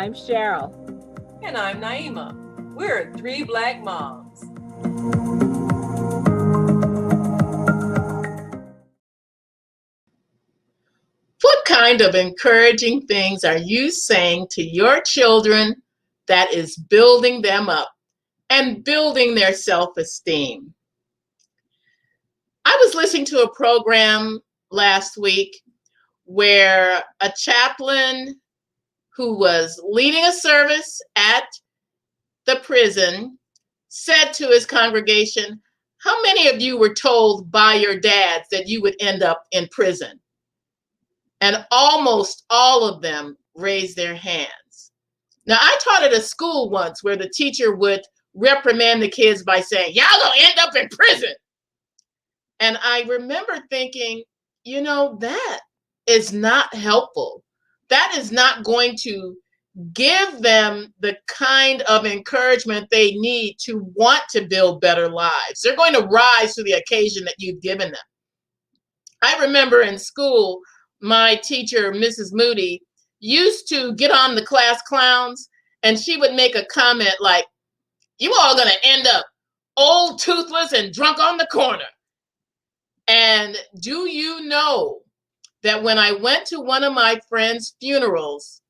I'm Cheryl. And I'm Naima. We're three Black moms. What kind of encouraging things are you saying to your children that is building them up and building their self-esteem? I was listening to a program last week where a chaplain who was leading a service at the prison said to his congregation, "How many of you were told by your dads that you would end up in prison?" And almost all of them raised their hands. Now, I taught at a school once where the teacher would reprimand the kids by saying, "Y'all gonna end up in prison." And I remember thinking, that is not helpful. That is not going to give them the kind of encouragement they need to want to build better lives. They're going to rise to the occasion that you've given them. I remember in school, my teacher, Mrs. Moody, used to get on the class clowns, and she would make a comment like, "You all going to end up old, toothless, and drunk on the corner." And do you know that when I went to one of my friends' funerals,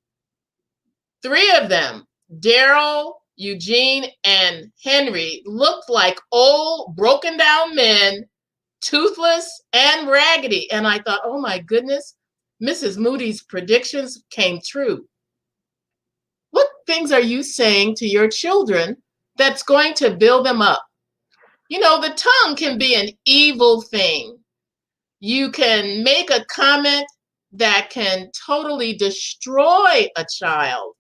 three of them, Daryl, Eugene, and Henry, looked like old, broken down men, toothless and raggedy. And I thought, oh my goodness, Mrs. Moody's predictions came true. What things are you saying to your children that's going to build them up? The tongue can be an evil thing. You can make a comment that can totally destroy a child.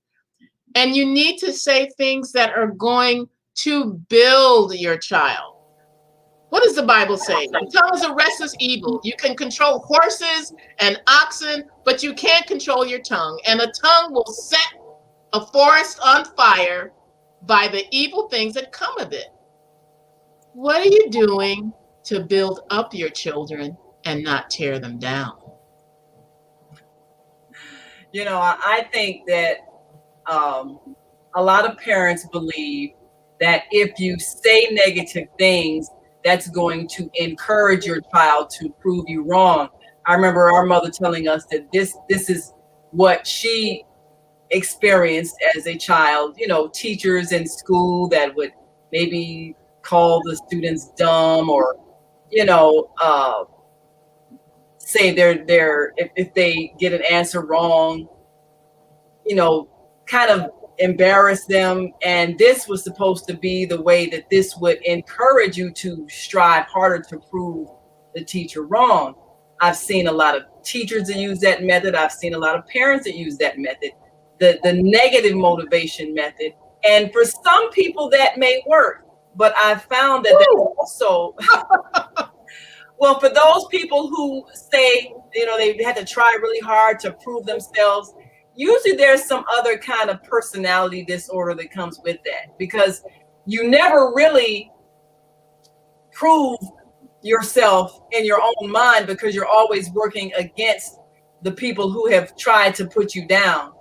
And you need to say things that are going to build your child. What does the Bible say? The tongue is a restless evil. You can control horses and oxen, but you can't control your tongue. And a tongue will set a forest on fire by the evil things that come of it. What are you doing to build up your children and not tear them down? I think that a lot of parents believe that if you say negative things, that's going to encourage your child to prove you wrong. I remember our mother telling us that this is what she experienced as a child. Teachers in school that would maybe call the students dumb, or say they're if they get an answer wrong, kind of embarrass them. And this was supposed to be the way that this would encourage you to strive harder to prove the teacher wrong. I've seen a lot of teachers that use that method. I've seen a lot of parents that use that method, the negative motivation method. And for some people that may work, but I've found that also, well, for those people who say, they had to try really hard to prove themselves, usually there's some other kind of personality disorder that comes with that, because you never really prove yourself in your own mind, because you're always working against the people who have tried to put you down.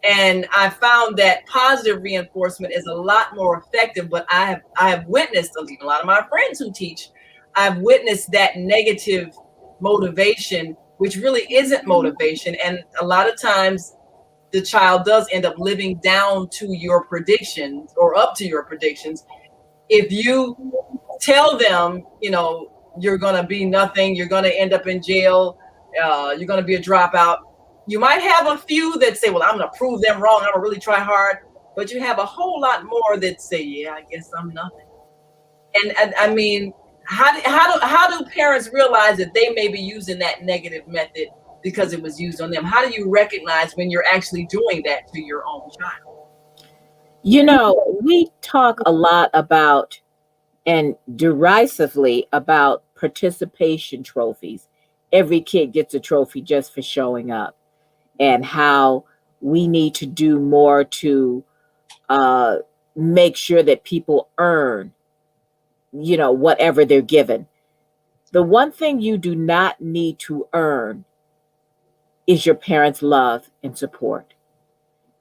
And I found that positive reinforcement is a lot more effective. But I have witnessed, a lot of my friends who teach, I've witnessed that negative motivation, which really isn't motivation. And a lot of times the child does end up living down to your predictions, or up to your predictions. If you tell them, you're going to be nothing, you're going to end up in jail, you're going to be a dropout, you might have a few that say, well, I'm going to prove them wrong, I'm going to really try hard. But you have a whole lot more that say, yeah, I guess I'm nothing. And I mean, how do parents realize that they may be using that negative method because it was used on them? How do you recognize when you're actually doing that to your own child? We talk a lot about, and derisively about, participation trophies. Every kid gets a trophy just for showing up, and how we need to do more to make sure that people earn, whatever they're given. The one thing you do not need to earn is your parents' love and support.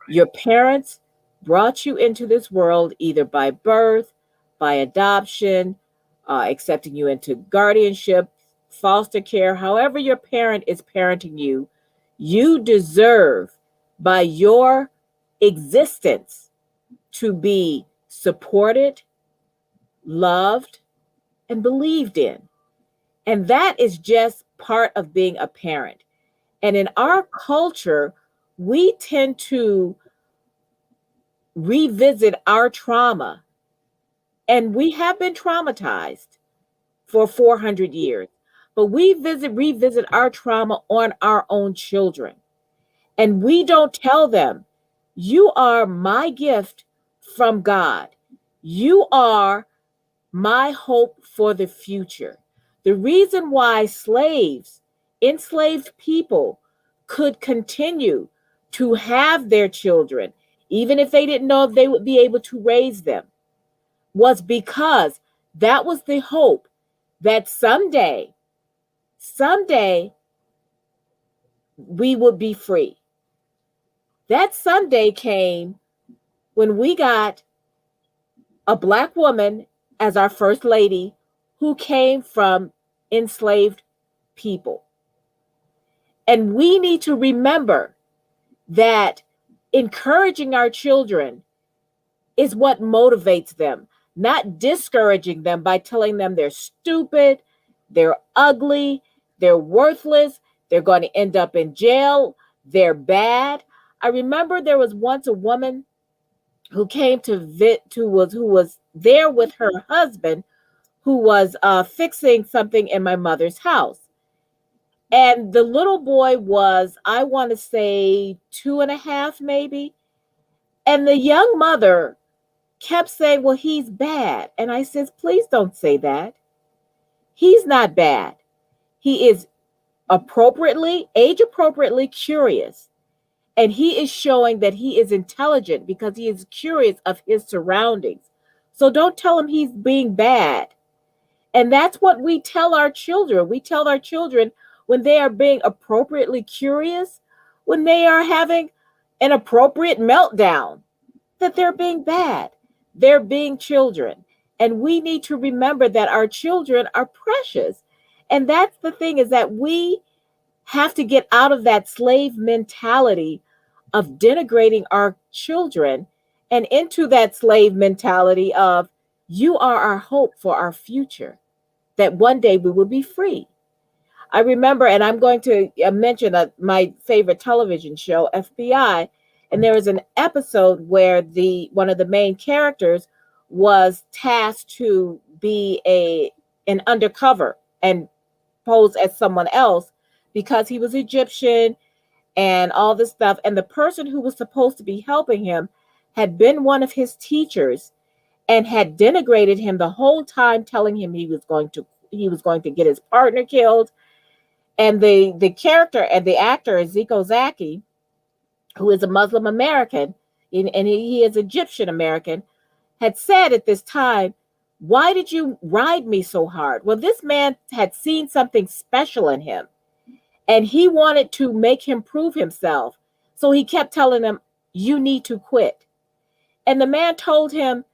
Your parents brought you into this world either by birth, by adoption, accepting you into guardianship, foster care, however your parent is parenting you. You deserve, by your existence, to be supported, loved, and believed in. And that is just part of being a parent. And in our culture, we tend to revisit our trauma, and we have been traumatized for 400 years. But we revisit our trauma on our own children. And we don't tell them, you are my gift from God. You are my hope for the future. The reason why enslaved people could continue to have their children, even if they didn't know if they would be able to raise them, was because that was the hope that someday we would be free. That someday came when we got a Black woman as our first lady who came from enslaved people. And we need to remember that encouraging our children is what motivates them, not discouraging them by telling them they're stupid, they're ugly, they're worthless, they're going to end up in jail, they're bad. I remember there was once a woman who came who was there with her husband, who was fixing something in my mother's house. And the little boy was, I want to say 2.5, maybe. And the young mother kept saying, well, he's bad. And I says, please don't say that. He's not bad. He is age appropriately curious. And he is showing that he is intelligent because he is curious of his surroundings. So don't tell him he's being bad. And that's what we tell our children. We tell our children when they are being appropriately curious, when they are having an appropriate meltdown, that they're being bad. They're being children. And we need to remember that our children are precious. And that's the thing, is that we have to get out of that slave mentality of denigrating our children and into that slave mentality of, you are our hope for our future, that one day we will be free. I remember, and I'm going to mention my favorite television show, FBI, and there was an episode where one of the main characters was tasked to be an undercover and pose as someone else because he was Egyptian and all this stuff. And the person who was supposed to be helping him had been one of his teachers and had denigrated him the whole time, telling him he was going to get his partner killed. And the character and the actor, Ezekiel Zaki, who is a Muslim American, and he is Egyptian American, had said at this time, why did you ride me so hard? Well, this man had seen something special in him, and he wanted to make him prove himself. So he kept telling him, you need to quit. And the man told him,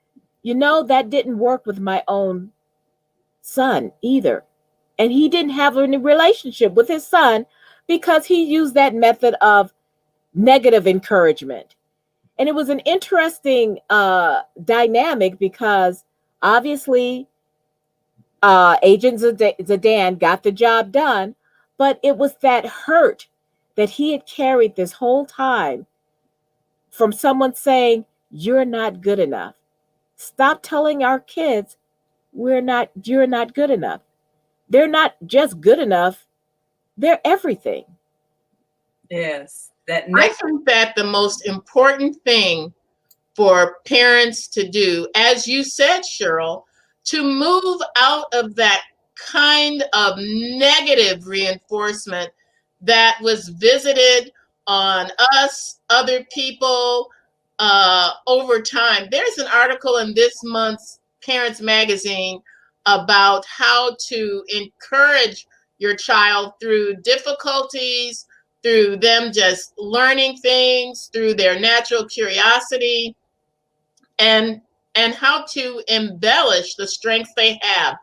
that didn't work with my own son either. And he didn't have any relationship with his son because he used that method of negative encouragement. And it was an interesting dynamic because obviously Agent Zidane got the job done, but it was that hurt that he had carried this whole time from someone saying, you're not good enough. Stop telling our kids you're not good enough. They're not just good enough, they're everything. Yes. I think that the most important thing for parents to do, as you said, Cheryl, to move out of that kind of negative reinforcement that was visited on us, other people, over time. There's an article in this month's Parents Magazine about how to encourage your child through difficulties, through them just learning things, through their natural curiosity, and how to embellish the strengths they have.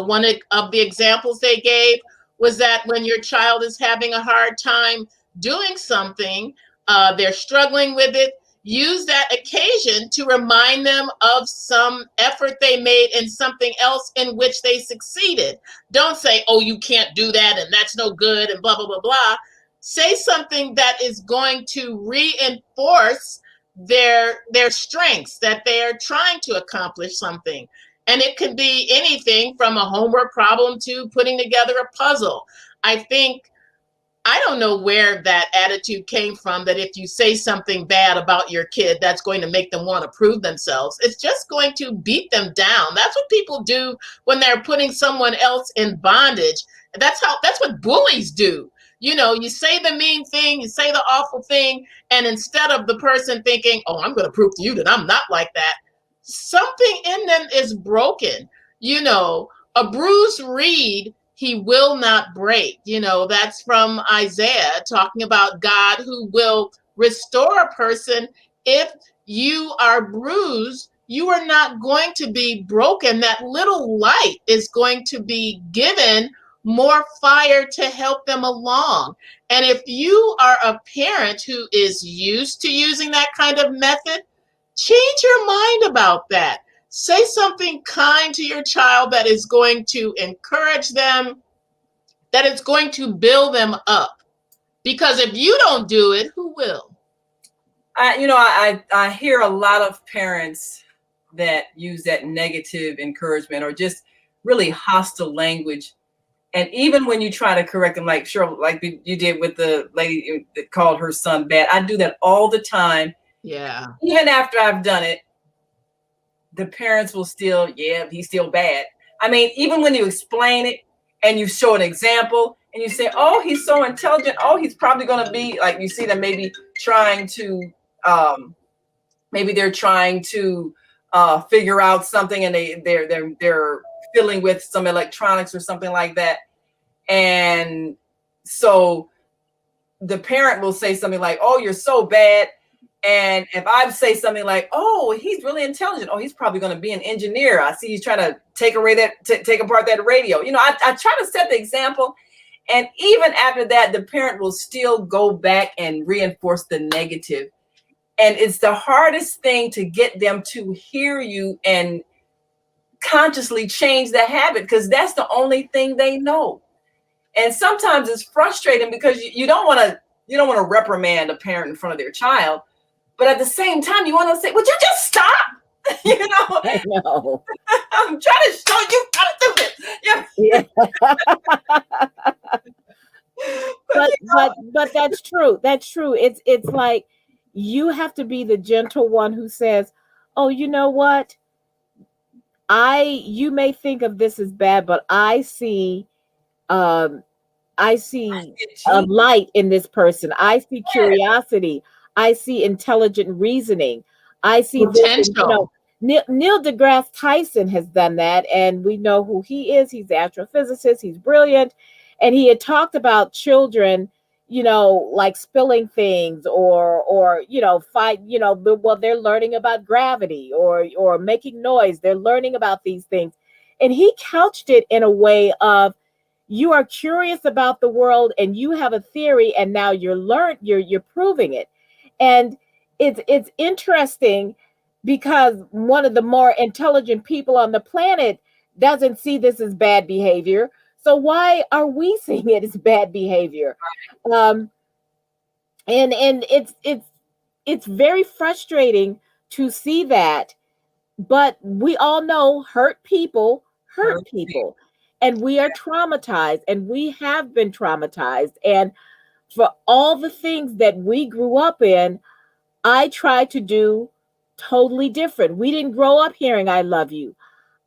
One of the examples they gave was that when your child is having a hard time doing something, they're struggling with it, use that occasion to remind them of some effort they made in something else in which they succeeded. Don't say, oh, you can't do that and that's no good and blah, blah, blah, blah. Say something that is going to reinforce their strengths, that they are trying to accomplish something. And it could be anything from a homework problem to putting together a puzzle. I don't know where that attitude came from, that if you say something bad about your kid, that's going to make them want to prove themselves. It's just going to beat them down. That's what people do when they're putting someone else in bondage. That's what bullies do. You say the mean thing, you say the awful thing, and instead of the person thinking, oh, I'm going to prove to you that I'm not like that, something in them is broken. A bruised reed he will not break. That's from Isaiah, talking about God who will restore a person. If you are bruised, you are not going to be broken. That little light is going to be given more fire to help them along. And if you are a parent who is used to using that kind of method, change your mind about that. Say something kind to your child that is going to encourage them, that is going to build them up. Because if you don't do it, who will? I hear a lot of parents that use that negative encouragement or just really hostile language. And even when you try to correct them, like you did with the lady that called her son bad, I do that all the time. Yeah. Even after I've done it, the parents will still, yeah, he's still bad. I mean, even when you explain it and you show an example and you say, oh, he's so intelligent. Oh, he's probably going to be, like, you see them maybe trying to, maybe they're trying to figure out something, and they're fiddling with some electronics or something like that. And so the parent will say something like, oh, you're so bad. And if I say something like, oh, he's really intelligent. Oh, he's probably going to be an engineer. I see he's trying to take apart that radio. I try to set the example. And even after that, the parent will still go back and reinforce the negative. And it's the hardest thing to get them to hear you and consciously change the habit, because that's the only thing they know. And sometimes it's frustrating because you don't want to reprimand a parent in front of their child. But at the same time, you want to say, would you just stop? I know. I'm trying to show you how to do this. Yeah. But that's true. That's true. It's like you have to be the gentle one who says, oh, you know what? You may think of this as bad, but I see a light in this person. I see curiosity. I see intelligent reasoning. I see potential. Neil deGrasse Tyson has done that, and we know who he is. He's an astrophysicist. He's brilliant. And he had talked about children, like spilling things or fight, well, they're learning about gravity or making noise. They're learning about these things. And he couched it in a way of, you are curious about the world and you have a theory, and now you're proving it. And it's interesting because one of the more intelligent people on the planet doesn't see this as bad behavior. So why are we seeing it as bad behavior? And it's very frustrating to see that. But we all know hurt people hurt people. And we are traumatized, and we have been traumatized. And for all the things that we grew up in, I try to do totally different. We didn't grow up hearing I love you.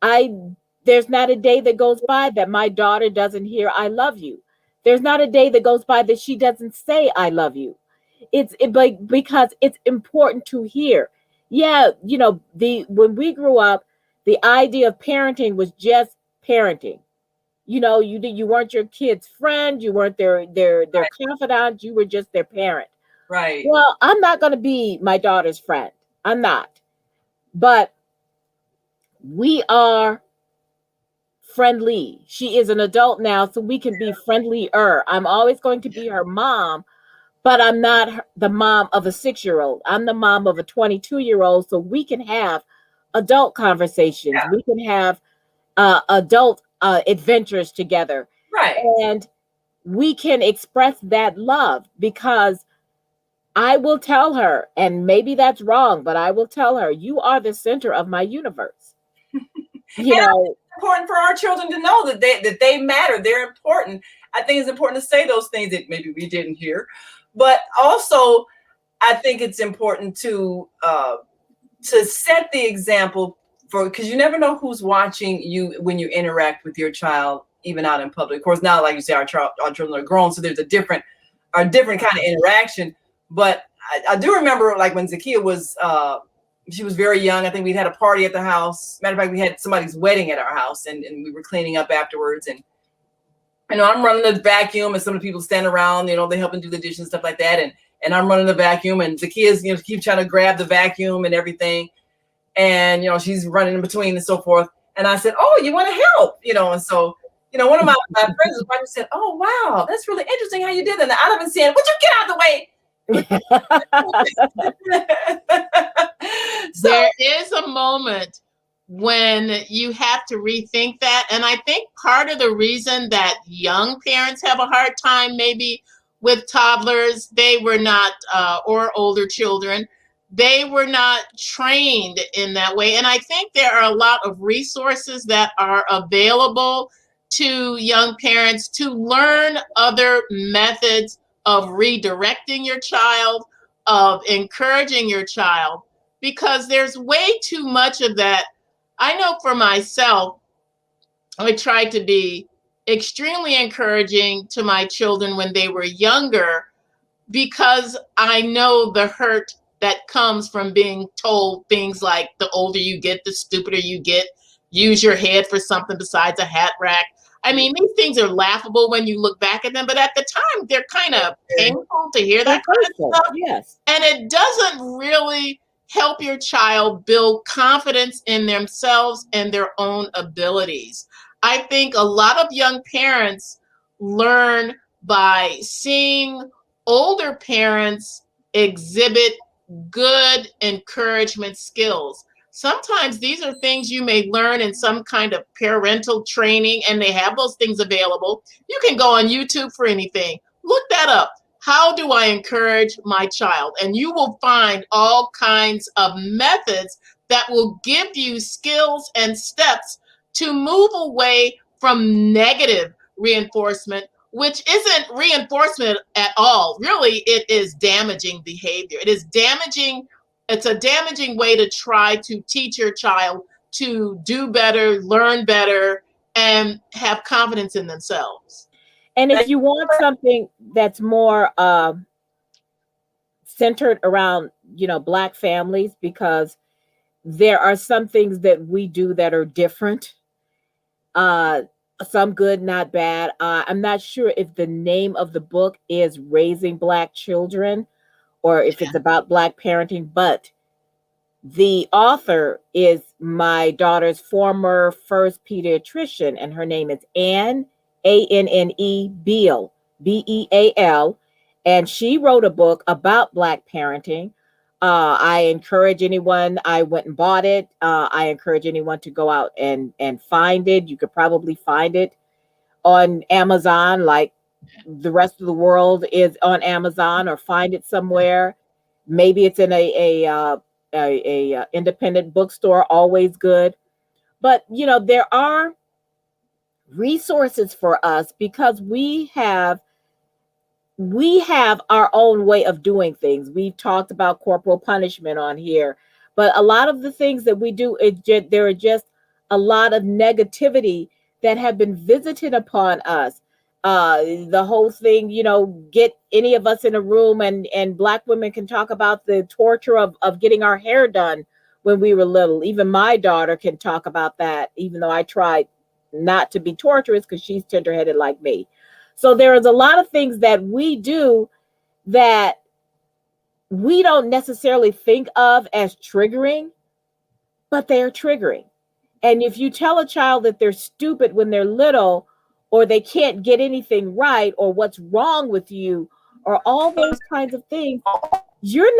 There's not a day that goes by that my daughter doesn't hear I love you. There's not a day that goes by that she doesn't say I love you. Because it's important to hear. Yeah, when we grew up, the idea of parenting was just parenting. You weren't your kid's friend, you weren't their confidant, you were just their parent. Right. Well, I'm not going to be my daughter's friend. I'm not. But we are friendly. She is an adult now, so we can be friendlier. I'm always going to be her mom, but I'm not the mom of a 6-year-old. I'm the mom of a 22-year-old, so we can have adult conversations. Yeah. We can have adult adventures together. Right. And we can express that love, because I will tell her, and maybe that's wrong, but I will tell her, you are the center of my universe. You And know, it's important for our children to know that they matter. They're important. I think it's important to say those things that maybe we didn't hear, but also I think it's important to set the example for, because you never know who's watching you when you interact with your child, even out in public. Of course, now, like you say, our children are grown, so there's a different kind of interaction. But I do remember, like, when Zakia was she was very young. I think we'd had a party at the house. Matter of fact, we had somebody's wedding at our house, and we were cleaning up afterwards. And I'm running the vacuum, and some of the people stand around, they help and do the dishes and stuff like that. And I'm running the vacuum, and Zakia's, keep trying to grab the vacuum and everything. And, she's running in between and so forth. And I said, "Oh, you want to help?" And so, one of my friends said, "Oh, wow, that's really interesting how you did that." And I'd have been saying, "Would you get out of the way?" So, there is a moment when you have to rethink that. And I think part of the reason that young parents have a hard time maybe with toddlers, they were not, or older children, they were not trained in that way. And I think there are a lot of resources that are available to young parents to learn other methods of redirecting your child, of encouraging your child, because there's way too much of that. I know for myself, I tried to be extremely encouraging to my children when they were younger, because I know the hurt that comes from being told things like, the older you get, the stupider you get, use your head for something besides a hat rack. I mean, these things are laughable when you look back at them, but at the time, they're kind of painful to hear that kind of stuff. Yes. And it doesn't really help your child build confidence in themselves and their own abilities. I think a lot of young parents learn by seeing older parents exhibit good encouragement skills. Sometimes these are things you may learn in some kind of parental training, and they have those things available. You can go on YouTube for anything. Look that up. How do I encourage my child? And you will find all kinds of methods that will give you skills and steps to move away from negative reinforcement, which isn't reinforcement at all. Really, it is damaging behavior. It is damaging. It's a damaging way to try to teach your child to do better, learn better, and have confidence in themselves. And if you want something that's more centered around, Black families, because there are some things that we do that are different. Some good, not bad. I'm not sure if the name of the book is Raising Black Children or if it's about Black parenting, but the author is my daughter's former first pediatrician, and her name is Anne, Anne Beal, Beal, and she wrote a book about Black parenting. I encourage anyone, I went and bought it. I encourage anyone to go out and find it. You could probably find it on Amazon, like the rest of the world is on Amazon, or find it somewhere. Maybe it's in a independent bookstore, always good. But there are resources for us, because we have our own way of doing things. We've talked about corporal punishment on here, but a lot of the things that we do, there are just a lot of negativity that have been visited upon us. The whole thing, get any of us in a room, and Black women can talk about the torture of getting our hair done when we were little. Even my daughter can talk about that, even though I tried not to be torturous because she's tender-headed like me. So there is a lot of things that we do that we don't necessarily think of as triggering, but they're triggering. And if you tell a child that they're stupid when they're little, or they can't get anything right, or what's wrong with you, or all those kinds of things, you're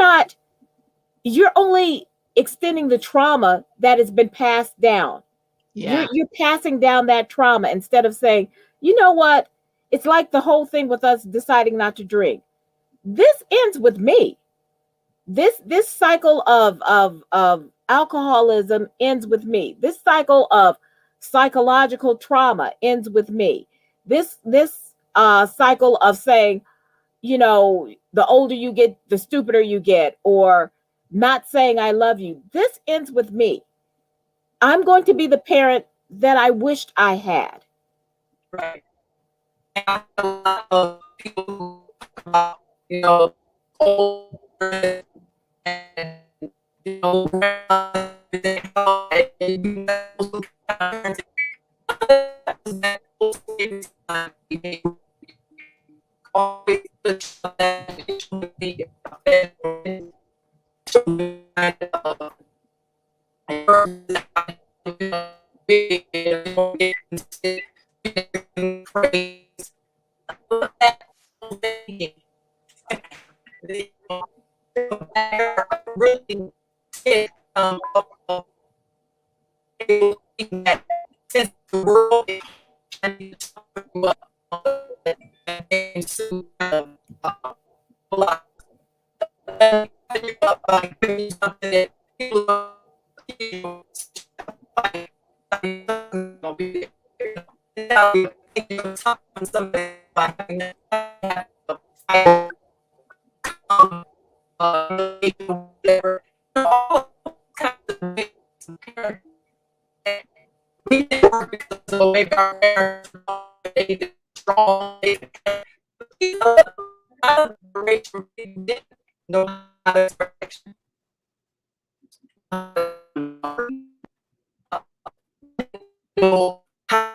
only extending the trauma that has been passed down. Yeah. You're passing down that trauma instead of saying, you know what? It's like the whole thing with us deciding not to drink. This ends with me. This cycle of alcoholism ends with me. This cycle of psychological trauma ends with me. This cycle of saying, you know, the older you get, the stupider you get, or not saying I love you. This ends with me. I'm going to be the parent that I wished I had. Right. And I have a lot of people who talk about, you know, older and, you know, really since the world is trying to talk something that people whatever. We didn't work because of maybe our parents they strong. You know, out of the race from people didn't know how to express know how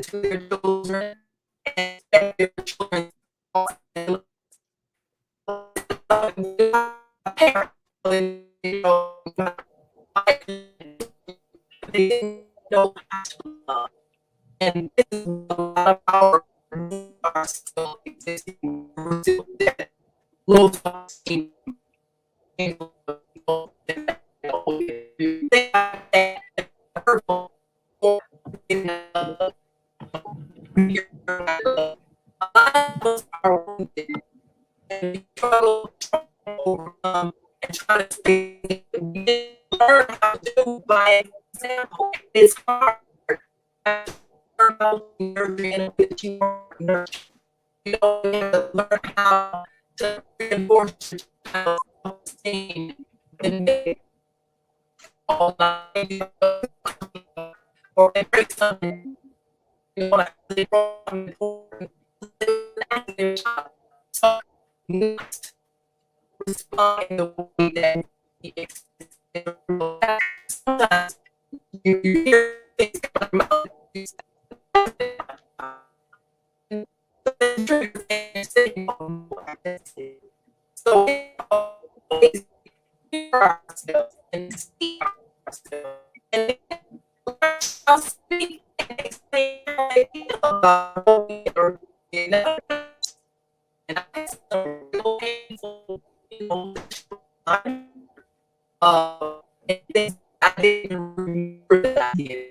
to their children and expect their children parent, you know, they didn't know how to love. And this is a lot of our are still existing. We're still there. Low self-esteem. People that they have that hurtful or in a lot of us are wounded and we struggle to overcome and try to stay. We learn how to do by example. It's hard. Learn how to nurture in a bit you nurture. You know, you have to learn how to reinforce your child's self-esteem and make all night or break something. You know, like they brought important. So you must respond in the way that he exists. Sometimes you hear things come out. So we always hear ourselves and see ourselves and I'll speak and explain how I feel about what we are doing. And I had some real painful, you know, and things I didn't remember that I did.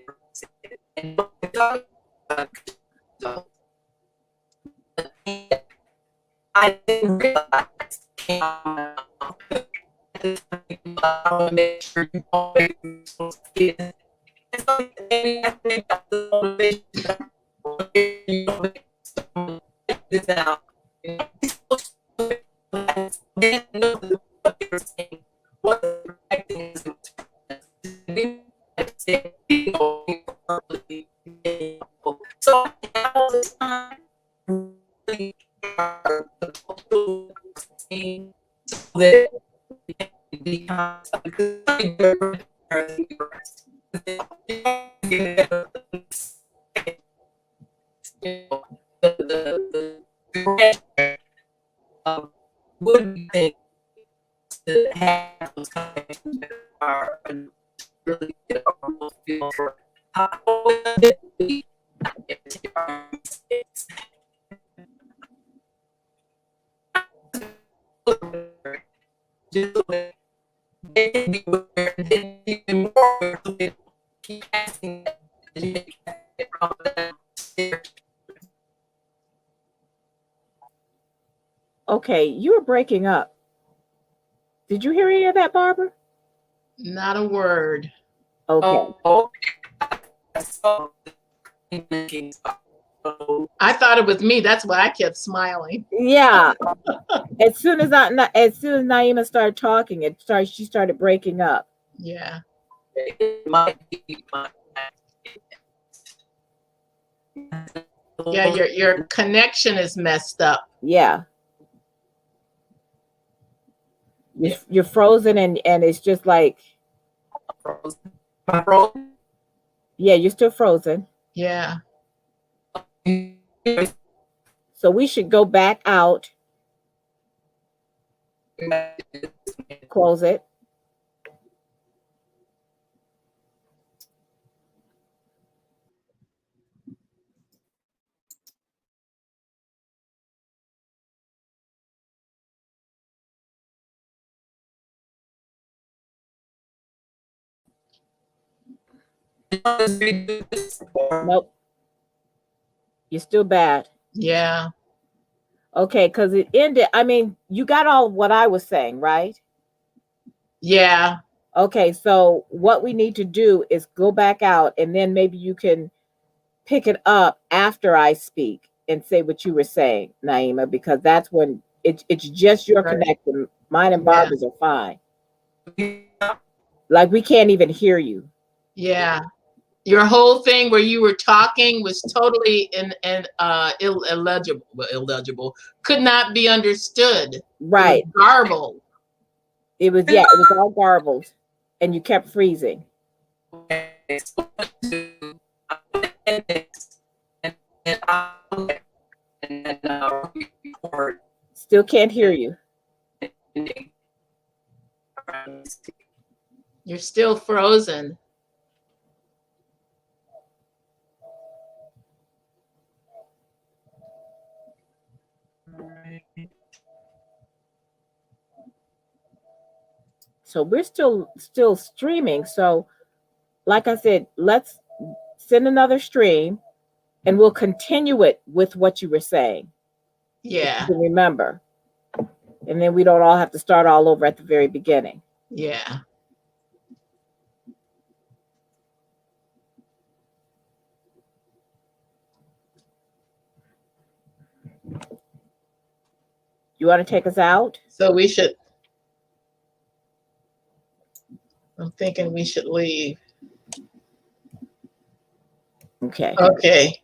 And what we talk about, so, I didn't realize came out of my mouth. I want to make sure you always kids. And so maybe I think that's the motivation that you know this out. They didn't know what they were saying. What they were acting is so all the time really so that it becomes a good would you think to have those conversations that are really good or feel for how we just they can be aware and then even more aware so they keep asking Okay, you were breaking up. Did you hear any of that, Barbara? Not a word. Okay. I thought it was me. That's why I kept smiling. Yeah. As soon as Naima started talking, she started breaking up. Yeah. It might be Yeah, your connection is messed up. Yeah. You're frozen and it's just like yeah, you're still frozen. Yeah. So we should go back out, close it. Nope. You're still bad. Yeah. Okay, because it ended. I mean, you got all what I was saying, right? Yeah. Okay, so what we need to do is go back out and then maybe you can pick it up after I speak and say what you were saying, Naima, because that's when it's just your Right. connection. Mine and Yeah. Barbara's are fine. Like we can't even hear you. Yeah. Your whole thing where you were talking was totally illegible. Could not be understood. Right. It was garbled. It was all garbled and you kept freezing. Still can't hear you. You're still frozen. So we're still streaming. So like I said, let's send another stream and we'll continue it with what you were saying. Yeah. To remember. And then we don't all have to start all over at the very beginning. Yeah. You want to take us out? So we should. I'm thinking we should leave. Okay. Okay.